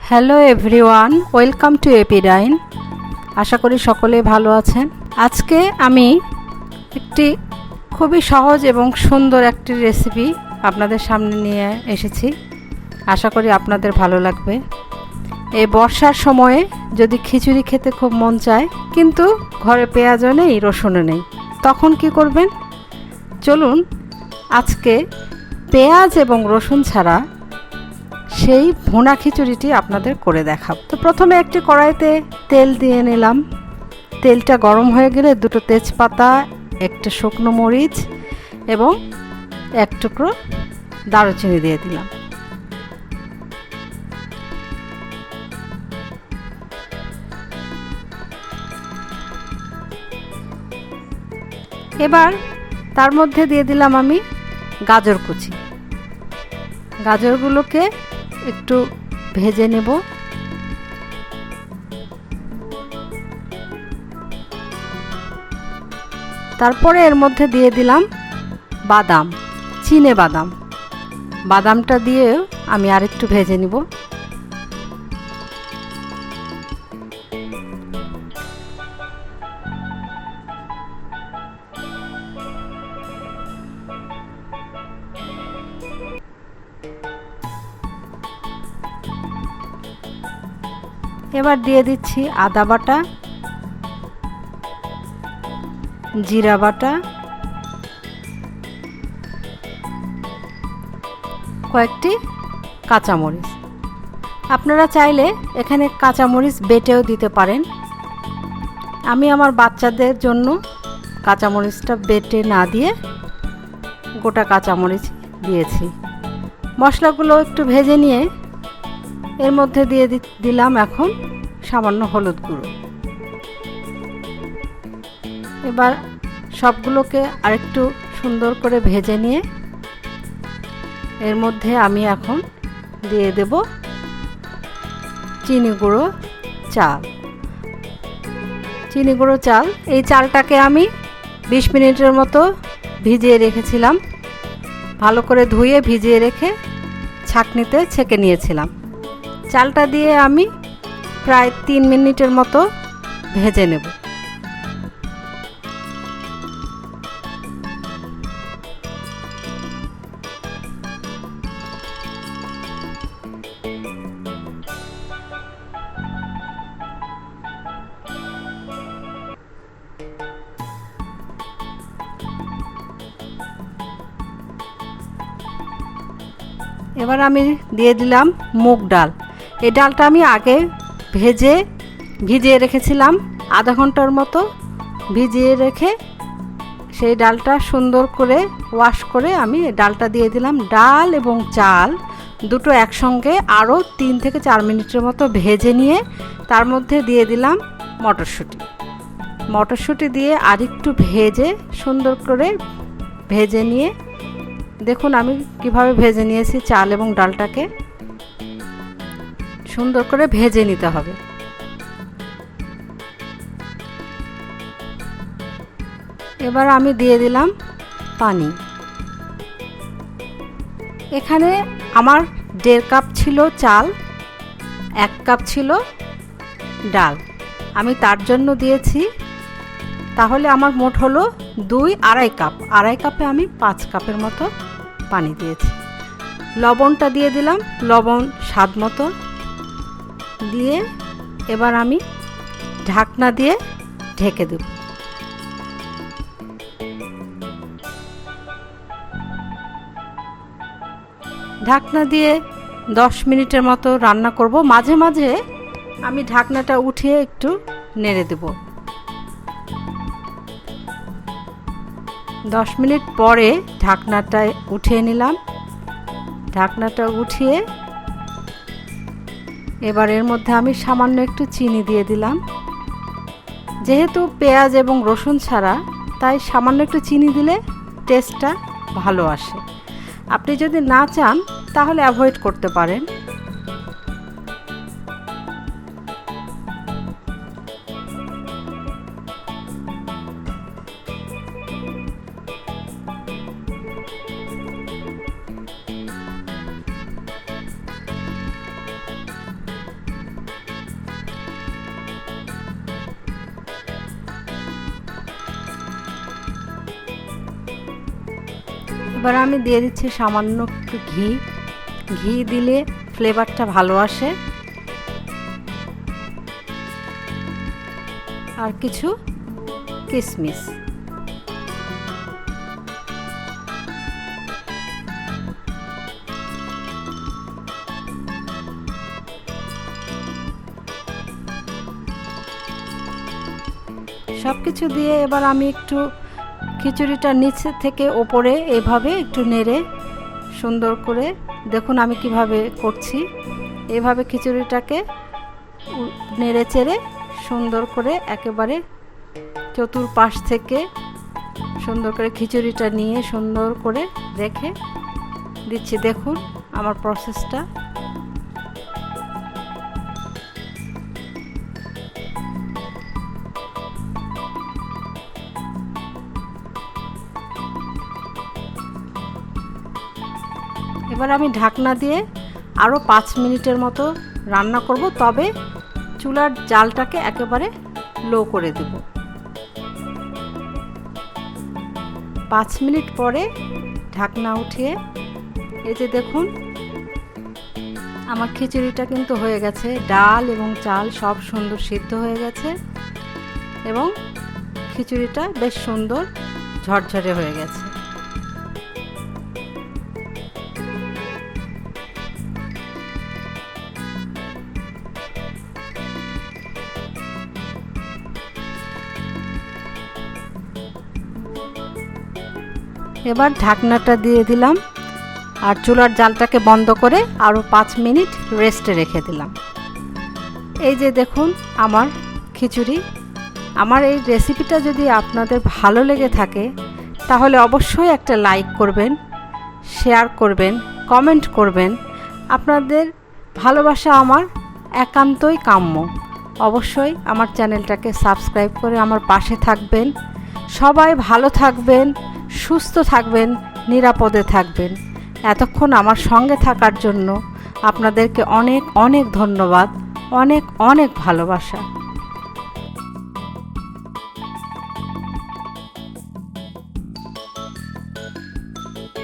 Hello everyone, welcome to এপিডাইন। আশা করি সকলে ভালো আছেন। আজকে আমি একটি খুবই সহজ এবং সুন্দর একটি রেসিপি আপনাদের সামনে নিয়ে এসেছি। আশা করি আপনাদের ভালো লাগবে। এই বর্ষার সময়ে যদি খিচুড়ি খেতে খুব মন চায়, কিন্তু ঘরে পেঁয়াজও নেই, রসুনও নেই, তখন কি করবেন? চলুন আজকে পেঁয়াজ এবং রসুন ছাড়া সেই ভুনা খিচুড়িটি আপনাদের করে দেখাব। তো প্রথমে একটি কড়াইতে তেল দিয়ে নিলাম। তেলটা গরম হয়ে গেলে দুটো তেজপাতা, একটা শুকনো মরিচ এবং এক টুকরো দারুচিনি দিয়ে দিলাম। এবার তার মধ্যে দিয়ে দিলাম আমি গাজর কুচি। গাজরগুলোকে একটু ভেজে নেব। তারপরে এর মধ্যে দিয়ে দিলাম বাদাম, চিনে বাদাম। বাদামটা দিয়ে আমি আরেকটু ভেজে নেব। এবার দিয়ে দিচ্ছি আদা বাটা, জিরা বাটা, কয়েকটি কাঁচামরিচ। আপনারা চাইলে এখানে কাঁচামরিচ বেটেও দিতে পারেন। আমি আমার বাচ্চাদের জন্য কাঁচামরিচটা বেটে না দিয়ে গোটা কাঁচামরিচ দিয়েছি। মশলাগুলো একটু ভেজে নিয়ে এর মধ্যে দিয়ে দিলাম এখন সামান্য হলুদ গুঁড়ো। এবার সবগুলোকে আরেকটু সুন্দর করে ভেজে নিয়ে এর মধ্যে আমি এখন দিয়ে দেব চিনি গুঁড়ো চাল। চিনি গুঁড়ো চাল, এই চালটাকে আমি 20 মিনিটের মতো ভিজিয়ে রেখেছিলাম। ভালো করে ধুয়ে ভিজিয়ে রেখে ছাঁকনিতে ছেঁকে নিয়েছিলাম। চালটা দিয়ে আমি প্রায় 3 মিনিটের মতো ভেজে নেব। এবার আমি দিয়ে দিলাম মুগ ডাল। এই ডালটা আমি আগে ভিজিয়ে রেখেছিলাম, আধা ঘন্টার মতো ভিজিয়ে রেখে সেই ডালটা সুন্দর করে ওয়াশ করে আমি ডালটা দিয়ে দিলাম। ডাল এবং চাল দুটো একসঙ্গে আরও 3 থেকে 4 মিনিটের মতো ভেজে নিয়ে তার মধ্যে দিয়ে দিলাম মটরশুঁটি দিয়ে আরেকটু ভেজে সুন্দর করে ভেজে নিয়ে, দেখুন আমি কিভাবে ভেজে নিয়েছি। চাল এবং ডালটাকে সুন্দর করে ভেজে নিতে হবে। এবার আমি দিয়ে দিলাম পানি। এখানে আমার 1.5 কাপ ছিল চাল, 1 কাপ ছিল ডাল, আমি তার জন্য দিয়েছি। তাহলে আমার মোট হলো 2-2.5 কাপ। 2.5 কাপে আমি 5 কাপের মতো পানি দিয়েছি। লবণটা দিয়ে দিলাম, লবণ স্বাদ মতো দিয়ে এবার আমি ঢাকনা দিয়ে ঢেকে দেব। ঢাকনা দিয়ে 10 মিনিটের মতো রান্না করব। মাঝে মাঝে আমি ঢাকনাটা উঠিয়ে একটু নেড়ে দেব। 10 মিনিট পরে ঢাকনাটা উঠিয়ে নিলাম। ঢাকনাটা উঠিয়ে এবার এর মধ্যে আমি সামান্য একটু চিনি দিয়ে দিলাম। যেহেতু পেঁয়াজ এবং রসুন ছাড়া, তাই সামান্য একটু চিনি দিলে টেস্টটা ভালো আসে। আপনি যদি না চান তাহলে অ্যাভয়েড করতে পারেন। এবার আমি দিয়ে দিচ্ছি সামান্য একটু ঘি। ঘি দিলে ফ্লেভারটা ভালো আসে। আর কিছু কিশমিশ। সব কিছু দিয়ে এবার আমি একটু খিচুড়িটা নিচে থেকে ওপরে এভাবে একটু নেড়ে সুন্দর করে, দেখুন আমি কিভাবে করছি, এভাবে খিচুড়িটাকে নেড়ে চেড়ে সুন্দর করে একেবারে চতুর্পাশ থেকে সুন্দর করে খিচুড়িটা নিয়ে সুন্দর করে রেখে দিচ্ছি। দেখুন আমার প্রসেসটা। এবার আমি ঢাকনা দিয়ে আরও 5 মিনিটের মতো রান্না করব, তবে চুলার জালটাকে একেবারে লো করে দেব। 5 মিনিট পরে ঢাকনা উঠিয়ে এই যে দেখুন আমার খিচুড়িটা কিন্তু হয়ে গেছে। ডাল এবং চাল সব সুন্দর সিদ্ধ হয়ে গেছে এবং খিচুড়িটা বেশ সুন্দর ঝরঝরে হয়ে গেছে। এবার ঢাকনাটা দিয়ে দিলাম আর চুলার জালটাকে বন্ধ করে আরও 5 মিনিট রেস্টে রেখে দিলাম। এই যে দেখুন আমার খিচুড়ি। আমার এই রেসিপিটা যদি আপনাদের ভালো লেগে থাকে তাহলে অবশ্যই একটা লাইক করবেন, শেয়ার করবেন, কমেন্ট করবেন। আপনাদের ভালোবাসা আমার একান্তই কাম্য। অবশ্যই আমার চ্যানেলটাকে সাবস্ক্রাইব করে আমার পাশে থাকবেন। সবাই ভালো থাকবেন, সুস্থ থাকবেন, নিরাপদে থাকবেন। এতক্ষণ আমার সঙ্গে থাকার জন্য আপনাদেরকে অনেক অনেক ধন্যবাদ, অনেক অনেক ভালোবাসা।